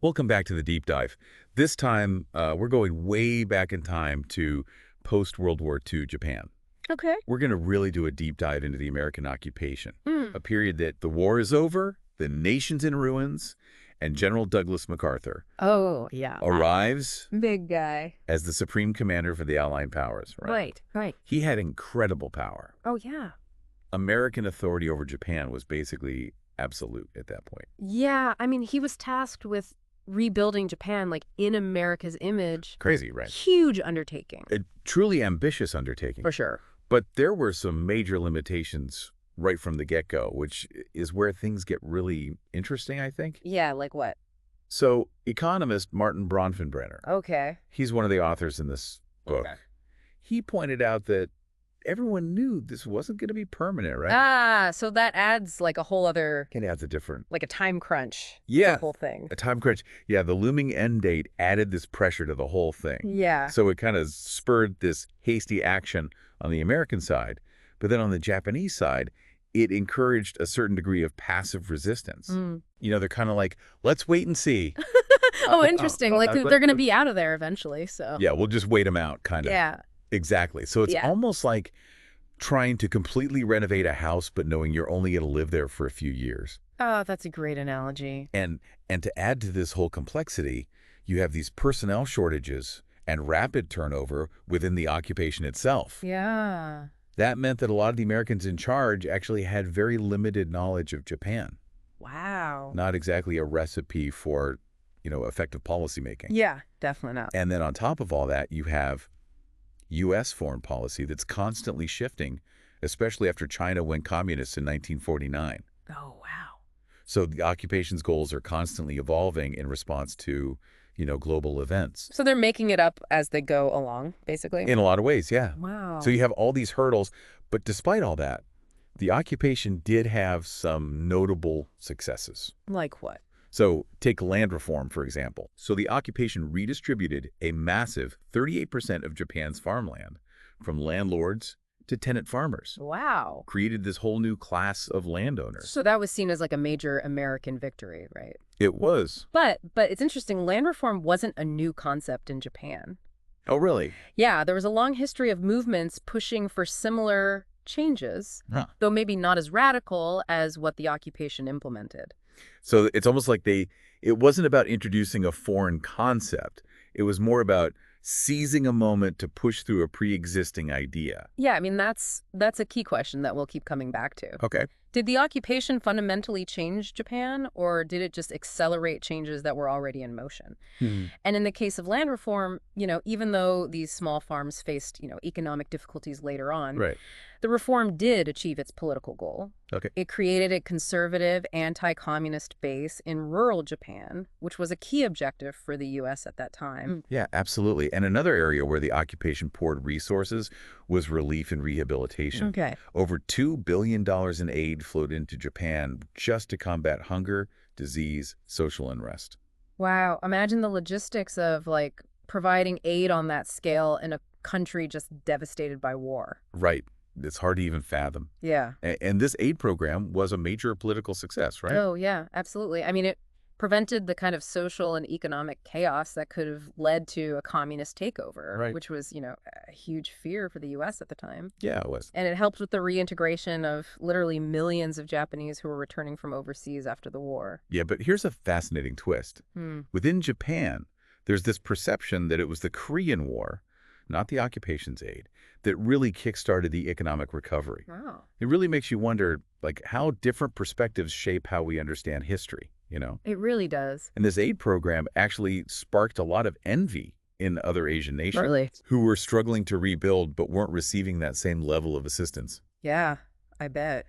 Welcome back to the deep dive. This time, we're going way back in time to post-World War II Japan. Okay. We're going to really do a deep dive into the American occupation, Mm. a period that the war is over, the nation's in ruins, and General Douglas MacArthur Oh, yeah. arrives Big guy. as the supreme commander for the Allied powers, right? Right. He had incredible power. Oh, yeah. American authority over Japan was basically absolute at that point. Yeah, I mean, he was tasked with rebuilding Japan, like, in America's image. Crazy, right? Huge undertaking. A truly ambitious undertaking. For sure. But there were some major limitations right from the get-go, which is where things get really interesting, I think. Yeah, like what? So economist Martin Bronfenbrenner, Okay. he's one of the authors in this book. Okay. He pointed out that everyone knew this wasn't going to be permanent, right? Ah, so that adds, like, a whole other, It adds a different... like, a time crunch to Yeah, the whole thing. a time crunch. Yeah, the looming end date added this pressure to the whole thing. Yeah. So it kind of spurred this hasty action on the American side. But then on the Japanese side, it encouraged a certain degree of passive resistance. Mm. You know, they're kind of like, let's wait and see. Oh, interesting. Like, but- they're going to be out of there eventually, so. Yeah, we'll just wait them out, kind of. Yeah. Exactly. So it's Yeah. almost like trying to completely renovate a house, but knowing you're only going to live there for a few years. Oh, that's a great analogy. And to add to this whole complexity, you have these personnel shortages and rapid turnover within the occupation itself. Yeah. That meant that a lot of the Americans in charge actually had very limited knowledge of Japan. Wow. Not exactly a recipe for, effective policymaking. Yeah, definitely not. And then on top of all that, you have U.S. foreign policy that's constantly shifting, especially after China went communist in 1949. Oh, wow. So the occupation's goals are constantly evolving in response to, global events. So they're making it up as they go along, basically? In a lot of ways, yeah. Wow. So you have all these hurdles, but despite all that, the occupation did have some notable successes. Like what? So take land reform, for example. So the occupation redistributed a massive 38% of Japan's farmland from landlords to tenant farmers. Wow. Created this whole new class of landowners. So that was seen as like a major American victory, right? It was. But it's interesting, land reform wasn't a new concept in Japan. Oh, really? Yeah, there was a long history of movements pushing for similar changes, though maybe not as radical as what the occupation implemented. So it's almost like it wasn't about introducing a foreign concept. It was more about seizing a moment to push through a pre-existing idea. Yeah, I mean, that's a key question that we'll keep coming back to. Okay. Did the occupation fundamentally change Japan, or did it just accelerate changes that were already in motion? And in the case of land reform, even though these small farms faced, economic difficulties later on, Right. the reform did achieve its political goal. Okay. It created a conservative, anti-communist base in rural Japan, which was a key objective for the U.S. at that time. Yeah, absolutely. And another area where the occupation poured resources was relief and rehabilitation. Okay. Over $2 billion in aid flowed into Japan just to combat hunger, disease, social unrest. Wow. Imagine the logistics of, like, providing aid on that scale in a country just devastated by war. Right. It's hard to even fathom. Yeah. And this aid program was a major political success, right? Oh, yeah, absolutely. I mean, it prevented the kind of social and economic chaos that could have led to a communist takeover, Right. which was, a huge fear for the U.S. at the time. Yeah, it was. And it helped with the reintegration of literally millions of Japanese who were returning from overseas after the war. Yeah, but here's a fascinating twist. Within Japan, there's this perception that it was the Korean War, not the occupation's aid, that really kickstarted the economic recovery. Wow. It really makes you wonder, like, how different perspectives shape how we understand history, It really does. And this aid program actually sparked a lot of envy in other Asian nations Really? who were struggling to rebuild but weren't receiving that same level of assistance. Yeah, I bet.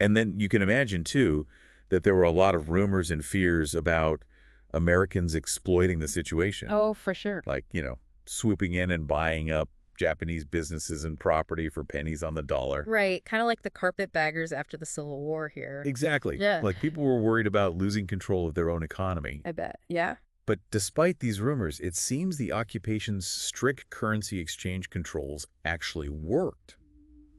And then you can imagine, too, that there were a lot of rumors and fears about Americans exploiting the situation. Oh, for sure. Like, swooping in and buying up Japanese businesses and property for pennies on the dollar. Right. Kind of like the carpetbaggers after the Civil War here. Exactly. Yeah. Like, people were worried about losing control of their own economy. I bet. Yeah. But despite these rumors, it seems the occupation's strict currency exchange controls actually worked.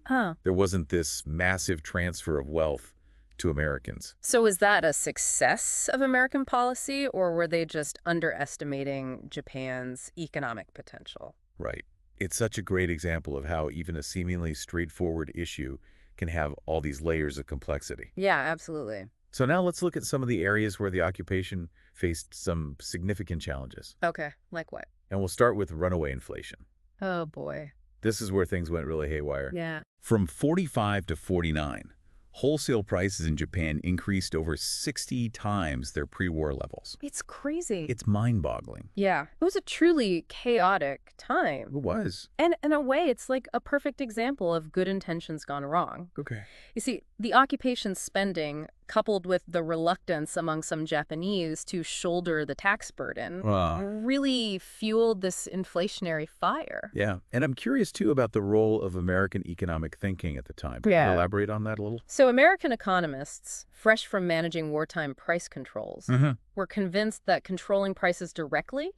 Huh. There wasn't this massive transfer of wealth to Americans. So is that a success of American policy, or were they just underestimating Japan's economic potential? Right. It's such a great example of how even a seemingly straightforward issue can have all these layers of complexity. Yeah, absolutely. So now let's look at some of the areas where the occupation faced some significant challenges. Okay, like what? And we'll start with runaway inflation. Oh, boy. This is where things went really haywire. Yeah. From 45 to 49, wholesale prices in Japan increased over 60 times their pre-war levels. It's crazy. It's mind-boggling. Yeah. It was a truly chaotic time. It was. And in a way, it's like a perfect example of good intentions gone wrong. Okay. You see, the occupation spending, coupled with the reluctance among some Japanese to shoulder the tax burden, really fueled this inflationary fire. Yeah. And I'm curious, too, about the role of American economic thinking at the time. Can you elaborate on that a little? So American economists, fresh from managing wartime price controls, were convinced that controlling prices directly,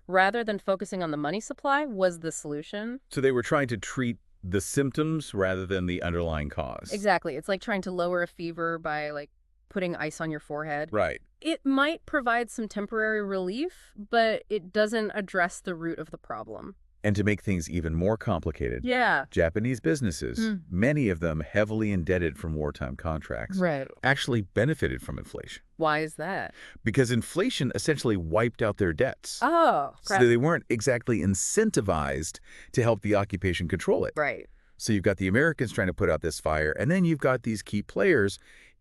rather than focusing on the money supply, was the solution. So they were trying to treat the symptoms rather than the underlying cause. Exactly. It's like trying to lower a fever by, like, putting ice on your forehead. Right. It might provide some temporary relief, but it doesn't address the root of the problem. And to make things even more complicated, Japanese businesses, many of them heavily indebted from wartime contracts, actually benefited from inflation. Why is that? Because inflation essentially wiped out their debts. Oh, crap. So they weren't exactly incentivized to help the occupation control it. Right. So you've got the Americans trying to put out this fire, and then you've got these key players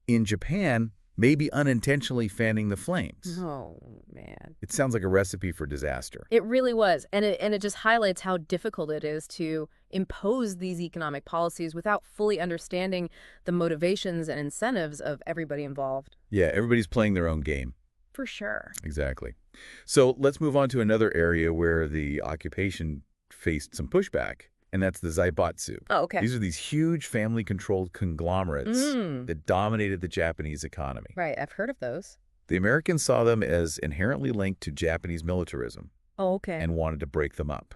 in Japan maybe unintentionally fanning the flames. Oh, man. It sounds like a recipe for disaster. It really was. And it just highlights how difficult it is to impose these economic policies without fully understanding the motivations and incentives of everybody involved. Yeah, everybody's playing their own game. For sure. Exactly. So let's move on to another area where the occupation faced some pushback, and that's the zaibatsu. Oh, okay. These are these huge family-controlled conglomerates that dominated the Japanese economy. Right, I've heard of those. The Americans saw them as inherently linked to Japanese militarism and wanted to break them up.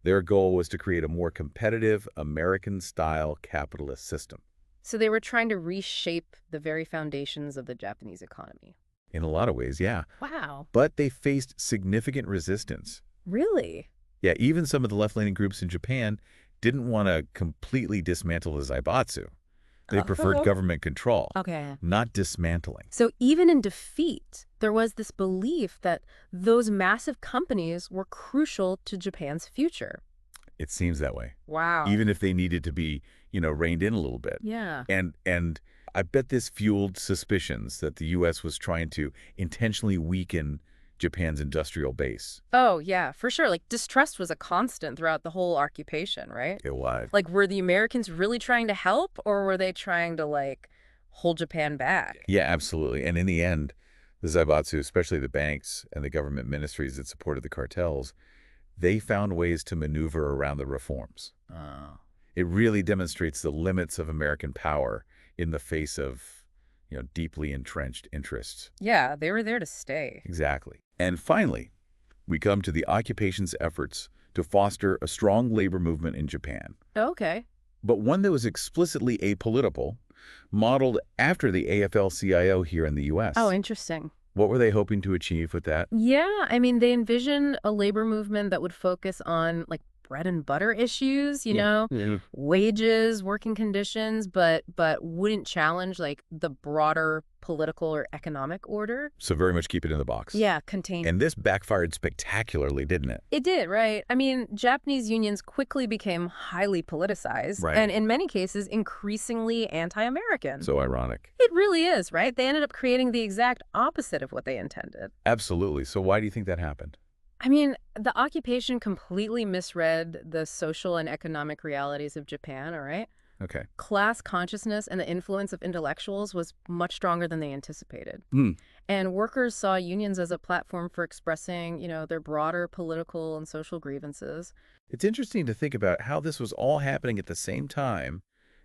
Their goal was to create a more competitive, American-style capitalist system. So they were trying to reshape the very foundations of the Japanese economy. In a lot of ways, yeah. Wow. But they faced significant resistance. Really? Yeah, even some of the left-leaning groups in Japan didn't want to completely dismantle the zaibatsu. They preferred government control, not dismantling. So even in defeat, there was this belief that those massive companies were crucial to Japan's future. It seems that way. Wow. Even if they needed to be, reined in a little bit. Yeah. And I bet this fueled suspicions that the U.S. was trying to intentionally weaken Japan's industrial base. Oh, yeah, for sure. Like, distrust was a constant throughout the whole occupation, right? It was. Like, were the Americans really trying to help, or were they trying to, like, hold Japan back? Yeah, absolutely. And in the end, the zaibatsu, especially the banks and the government ministries that supported the cartels, they found ways to maneuver around the reforms. It really demonstrates the limits of American power in the face of, deeply entrenched interests. Yeah, they were there to stay. Exactly. And finally, we come to the occupation's efforts to foster a strong labor movement in Japan. Okay. But one that was explicitly apolitical, modeled after the AFL-CIO here in the U.S. Oh, interesting. What were they hoping to achieve with that? Yeah, I mean, they envisioned a labor movement that would focus on, like, bread and butter issues, wages, working conditions, but wouldn't challenge, like, the broader political or economic order. So very much keep it in the box. Yeah, contained. And this backfired spectacularly, didn't it? It did, right? I mean, Japanese unions quickly became highly politicized, and in many cases, increasingly anti-American. So ironic. It really is, right? They ended up creating the exact opposite of what they intended. Absolutely. So why do you think that happened? I mean, the occupation completely misread the social and economic realities of Japan, all right? Okay. Class consciousness and the influence of intellectuals was much stronger than they anticipated. And workers saw unions as a platform for expressing, their broader political and social grievances. It's interesting to think about how this was all happening at the same time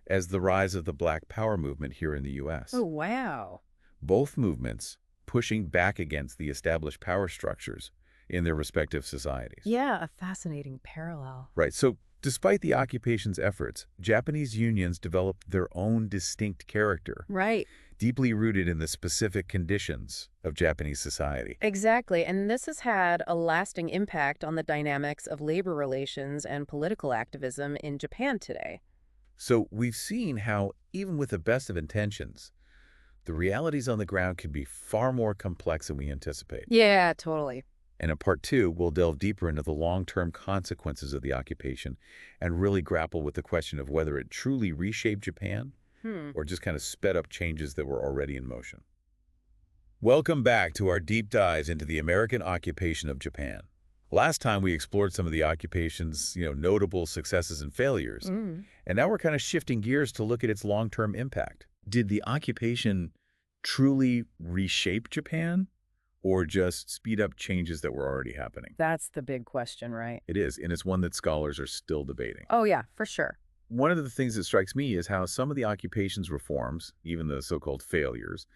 as the rise of the Black Power movement here in the U.S. Oh, wow. Both movements pushing back against the established power structures in their respective societies. Yeah, a fascinating parallel. Right. So despite the occupation's efforts, Japanese unions developed their own distinct character. Right. deeply rooted in the specific conditions of Japanese society. Exactly, and this has had a lasting impact on the dynamics of labor relations and political activism in Japan today. So we've seen how, even with the best of intentions, the realities on the ground can be far more complex than we anticipate. Yeah, totally. And in part two, we'll delve deeper into the long-term consequences of the occupation and really grapple with the question of whether it truly reshaped Japan Hmm. or just kind of sped up changes that were already in motion. Welcome back to our deep dives into the American occupation of Japan. Last time we explored some of the occupation's, notable successes and failures, Mm. and now we're kind of shifting gears to look at its long-term impact. Did the occupation truly reshape Japan or just speed up changes that were already happening? That's the big question, right? It is, and it's one that scholars are still debating. Oh, yeah, for sure. One of the things that strikes me is how some of the occupation's reforms, even the so-called failures,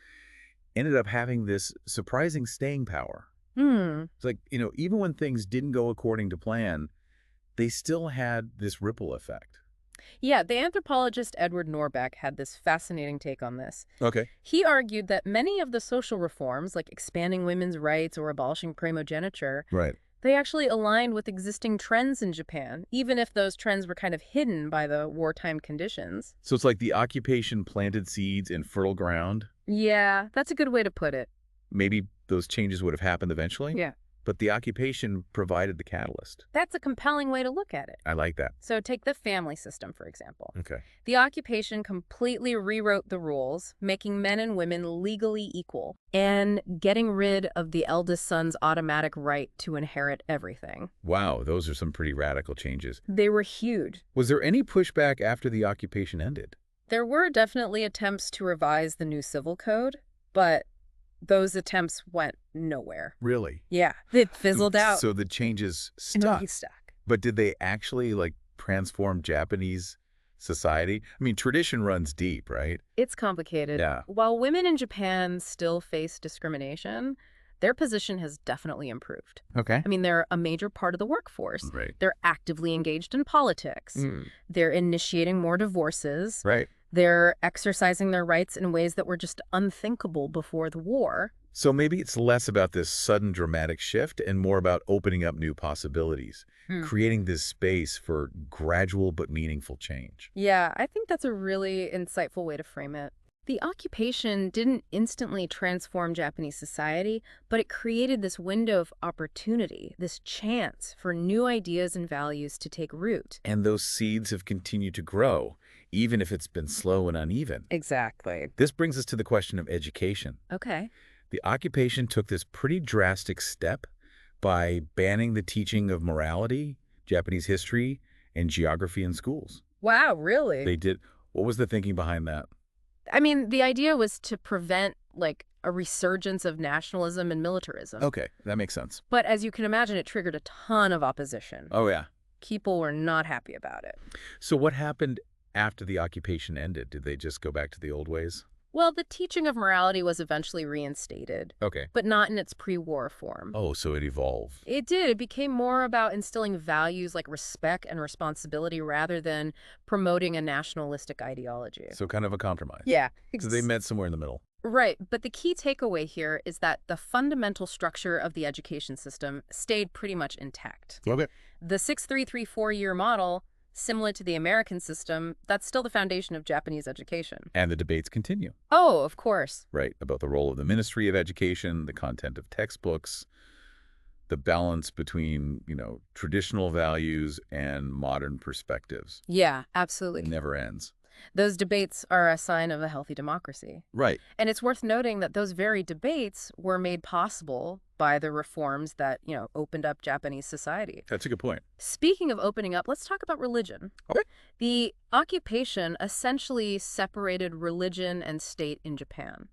ended up having this surprising staying power. Hmm. It's like, even when things didn't go according to plan, they still had this ripple effect. Yeah, the anthropologist Edward Norbeck had this fascinating take on this. Okay. He argued that many of the social reforms, like expanding women's rights or abolishing primogeniture, Right. they actually aligned with existing trends in Japan, even if those trends were kind of hidden by the wartime conditions. So it's like the occupation planted seeds in fertile ground. Yeah, that's a good way to put it. Maybe those changes would have happened eventually, Yeah. but the occupation provided the catalyst. That's a compelling way to look at it. I like that. So take the family system, for example. Okay. The occupation completely rewrote the rules, making men and women legally equal, and getting rid of the eldest son's automatic right to inherit everything. Wow, those are some pretty radical changes. They were huge. Was there any pushback after the occupation ended? There were definitely attempts to revise the new civil code, but those attempts went nowhere. Really? Yeah, it fizzled out. So the changes in a stuck. haystack. But did they actually, transform Japanese society? I mean, tradition runs deep, right? It's complicated. Yeah. While women in Japan still face discrimination, their position has definitely improved. Okay. I mean, they're a major part of the workforce. Right. They're actively engaged in politics. They're initiating more divorces. Right. They're exercising their rights in ways that were just unthinkable before the war. So maybe it's less about this sudden dramatic shift and more about opening up new possibilities, creating this space for gradual but meaningful change. Yeah, I think that's a really insightful way to frame it. The occupation didn't instantly transform Japanese society, but it created this window of opportunity, this chance for new ideas and values to take root. And those seeds have continued to grow, even if it's been slow and uneven. Exactly. This brings us to the question of education. Okay. The occupation took this pretty drastic step by banning the teaching of morality, Japanese history, and geography in schools. Wow, really? They did. What was the thinking behind that? I mean, the idea was to prevent, a resurgence of nationalism and militarism. Okay, that makes sense. But as you can imagine, it triggered a ton of opposition. Oh, yeah. People were not happy about it. So what happened after the occupation ended? Did they just go back to the old ways? Well, the teaching of morality was eventually reinstated, Okay. but not in its pre-war form. Oh, so it evolved. It did. It became more about instilling values like respect and responsibility rather than promoting a nationalistic ideology. So kind of a compromise. Yeah. So they met somewhere in the middle. Right. But the key takeaway here is that the fundamental structure of the education system stayed pretty much intact. Okay. The 6-3-3-4-year model, similar to the American system, that's still the foundation of Japanese education. And the debates continue. Oh, of course. Right, about the role of the Ministry of Education, the content of textbooks, the balance between, traditional values and modern perspectives. Yeah, It absolutely. never ends. Those debates are a sign of a healthy democracy. Right. And it's worth noting that those very debates were made possible by the reforms that, opened up Japanese society. That's a good point. Speaking of opening up, let's talk about religion. Okay. The occupation essentially separated religion and state in Japan.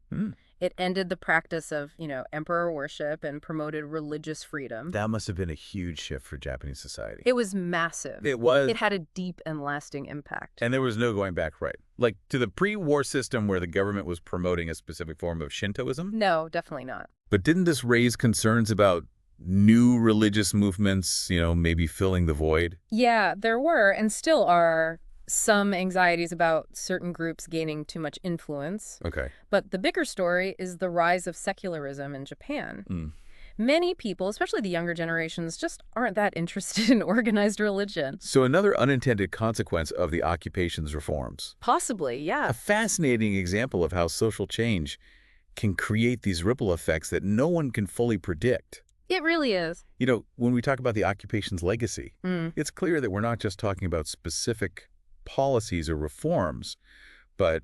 It ended the practice of, emperor worship and promoted religious freedom. That must have been a huge shift for Japanese society. It was massive. It was. It had a deep and lasting impact. And there was no going back, right? Like to the pre-war system where the government was promoting a specific form of Shintoism? No, definitely not. But didn't this raise concerns about new religious movements, maybe filling the void? Yeah, there were and still are some anxieties about certain groups gaining too much influence. Okay. But the bigger story is the rise of secularism in Japan. Mm. Many people, especially the younger generations, just aren't that interested in organized religion. So another unintended consequence of the occupation's reforms. Possibly, yeah. A fascinating example of how social change can create these ripple effects that no one can fully predict. It really is. When we talk about the occupation's legacy, it's clear that we're not just talking about specific policies or reforms, but,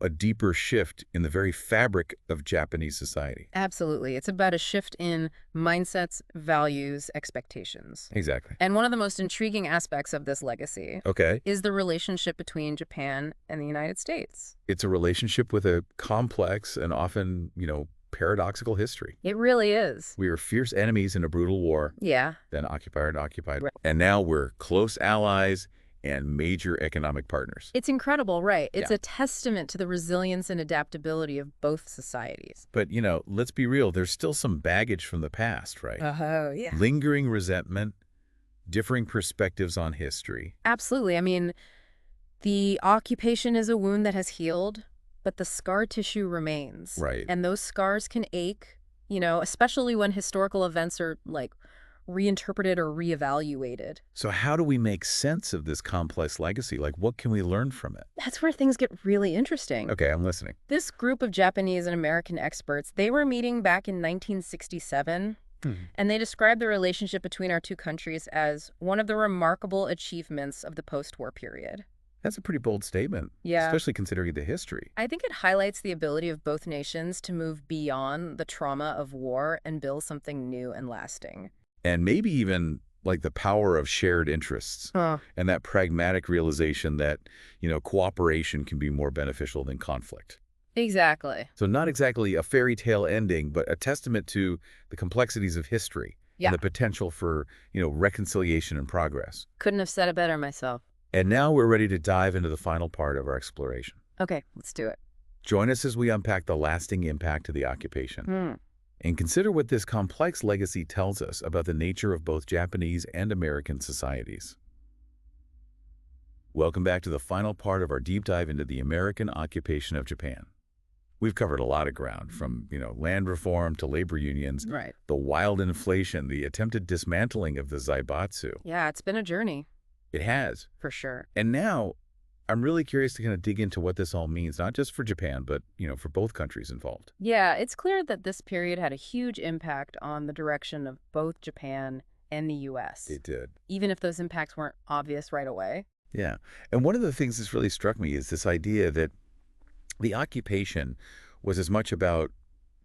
a deeper shift in the very fabric of Japanese society. Absolutely. It's about a shift in mindsets, values, expectations. Exactly. And one of the most intriguing aspects of this legacy Okay. is the relationship between Japan and the United States. It's a relationship with a complex and often, paradoxical history. It really is. We were fierce enemies in a brutal war, Yeah. then occupier and occupied. Right. And now we're close allies and major economic partners. It's incredible, right? It's Yeah. a testament to the resilience and adaptability of both societies. But, let's be real, there's still some baggage from the past, right? Oh, yeah. Lingering resentment, differing perspectives on history. Absolutely. I mean, the occupation is a wound that has healed, but the scar tissue remains. Right. And those scars can ache, especially when historical events are, reinterpreted or reevaluated. So how do we make sense of this complex legacy? What can we learn from it? That's where things get really interesting. Okay, I'm listening. This group of Japanese and American experts, they were meeting back in 1967, and they described the relationship between our two countries as one of the remarkable achievements of the post-war period. That's a pretty bold statement, Yeah. especially considering the history. I think it highlights the ability of both nations to move beyond the trauma of war and build something new and lasting. And maybe even the power of shared interests and that pragmatic realization that, cooperation can be more beneficial than conflict. Exactly. So not exactly a fairy tale ending, but a testament to the complexities of history Yeah. and the potential for, reconciliation and progress. Couldn't have said it better myself. And now we're ready to dive into the final part of our exploration. Okay, let's do it. Join us as we unpack the lasting impact of the occupation and consider what this complex legacy tells us about the nature of both Japanese and American societies. Welcome back to the final part of our deep dive into the American occupation of Japan. We've covered a lot of ground, from, land reform to labor unions, Right. the wild inflation, the attempted dismantling of the zaibatsu. Yeah, it's been a journey, It has. for sure. And now I'm really curious to kind of dig into what this all means, not just for Japan, but, for both countries involved. Yeah, it's clear that this period had a huge impact on the direction of both Japan and the U.S., It did. even if those impacts weren't obvious right away. Yeah. And one of the things that's really struck me is this idea that the occupation was as much about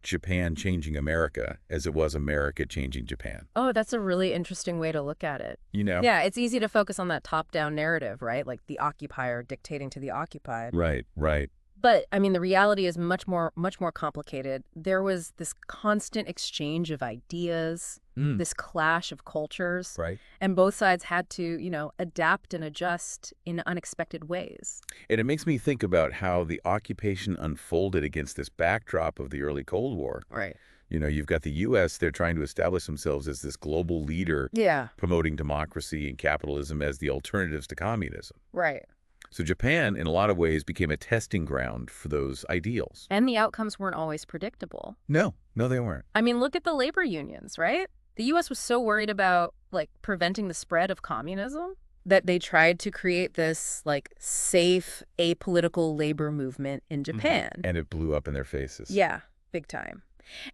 Japan changing America as it was America changing Japan. Oh, that's a really interesting way to look at it. Yeah, it's easy to focus on that top-down narrative, right? Like the occupier dictating to the occupied. Right, right. But, I mean, the reality is much more complicated. There was this constant exchange of ideas, this clash of cultures, Right. and both sides had to, adapt and adjust in unexpected ways. And it makes me think about how the occupation unfolded against this backdrop of the early Cold War. Right. You've got the U.S., they're trying to establish themselves as this global leader, Yeah. promoting democracy and capitalism as the alternatives to communism. Right. So Japan, in a lot of ways, became a testing ground for those ideals. And the outcomes weren't always predictable. No, they weren't. I mean, look at the labor unions, right? The U.S. was so worried about, preventing the spread of communism that they tried to create this, safe, apolitical labor movement in Japan. And it blew up in their faces. Yeah, big time.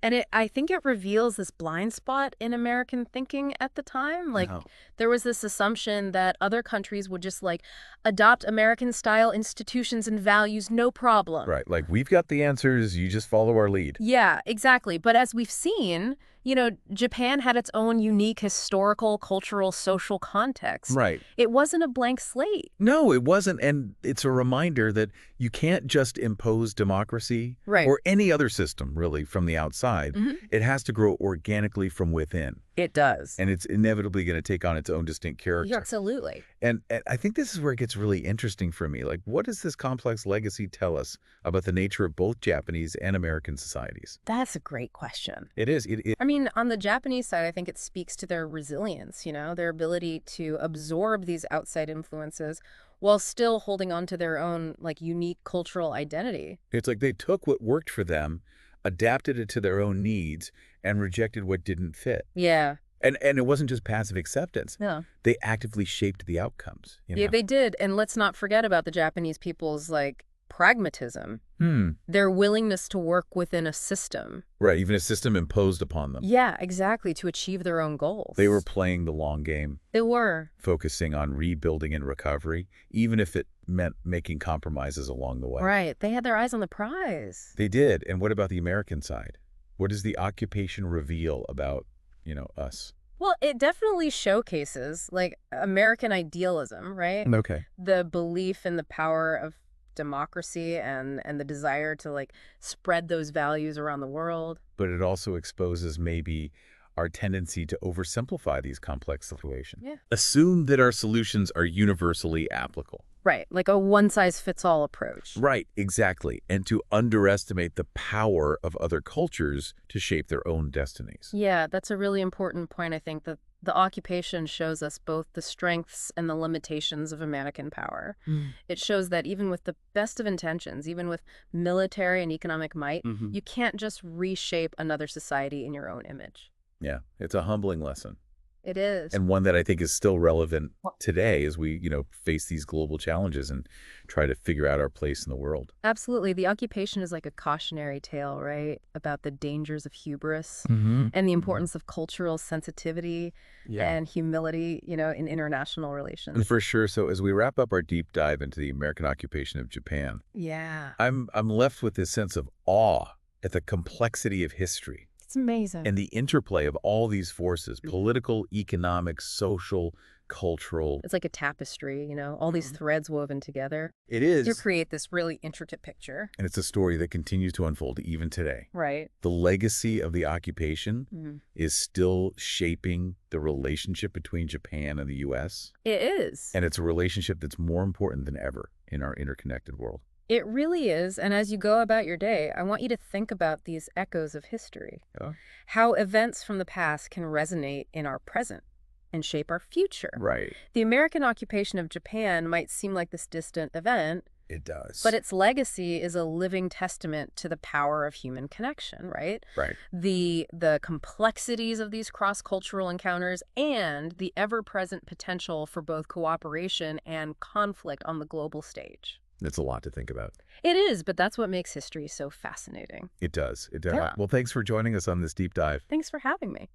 And I think it reveals this blind spot in American thinking at the time. Wow. There was this assumption that other countries would just, adopt American-style institutions and values, no problem. Right, we've got the answers, you just follow our lead. Yeah, exactly. But as we've seen, Japan had its own unique historical, cultural, social context. Right. It wasn't a blank slate. No, it wasn't, and it's a reminder that you can't just impose democracy Right. or any other system, really, from the outside. It has to grow organically from within, It does. and it's inevitably going to take on its own distinct character. Absolutely. And I think this is where it gets really interesting for me. What does this complex legacy tell us about the nature of both Japanese and American societies? That's a great question. It is. I mean, on the Japanese side, I think it speaks to their resilience, their ability to absorb these outside influences while still holding on to their own, like, unique cultural identity. It's like they took what worked for them, adapted it to their own needs, and rejected what didn't fit. Yeah. And it wasn't just passive acceptance. Yeah. They actively shaped the outcomes, you Yeah, know? they did. And let's not forget about the Japanese people's, like, pragmatism, Hmm. their willingness to work within a system. Right, even a system imposed upon them. Yeah, exactly, to achieve their own goals. They were playing the long game, They were. focusing on rebuilding and recovery, even if it meant making compromises along the way. Right. They had their eyes on the prize. They did. And what about the American side? What does the occupation reveal about, us? Well, it definitely showcases, like, American idealism, right? Okay. The belief in the power of democracy and the desire to, like, spread those values around the world. But it also exposes maybe our tendency to oversimplify these complex situations. Yeah. Assume that our solutions are universally applicable. Right, like a one-size-fits-all approach. Right, exactly. And to underestimate the power of other cultures to shape their own destinies. Yeah, that's a really important point, I think, that the occupation shows us both the strengths and the limitations of American power. It shows that even with the best of intentions, even with military and economic might, you can't just reshape another society in your own image. Yeah, it's a humbling lesson. It is. And one that I think is still relevant today as we, face these global challenges and try to figure out our place in the world. Absolutely. The occupation is like a cautionary tale, right? About the dangers of hubris Mm-hmm. and the importance of cultural sensitivity and humility, in international relations. And for sure, so as we wrap up our deep dive into the American occupation of Japan, Yeah. I'm left with this sense of awe at the complexity of history It's amazing. and the interplay of all these forces, political, economic, social, cultural. It's like a tapestry, all these threads woven together It to is. create this really intricate picture. And it's a story that continues to unfold even today. Right. The legacy of the occupation Mhm. is still shaping the relationship between Japan and the U.S. It is. And it's a relationship that's more important than ever in our interconnected world. It really is. And as you go about your day, I want you to think about these echoes of history. Yeah. How events from the past can resonate in our present and shape our future. Right. The American occupation of Japan might seem like this distant event, It does. but its legacy is a living testament to the power of human connection, right? Right. The complexities of these cross-cultural encounters and the ever-present potential for both cooperation and conflict on the global stage. It's a lot to think about. It is, but that's what makes history so fascinating. It does. It does. Yeah. Well, thanks for joining us on this deep dive. Thanks for having me.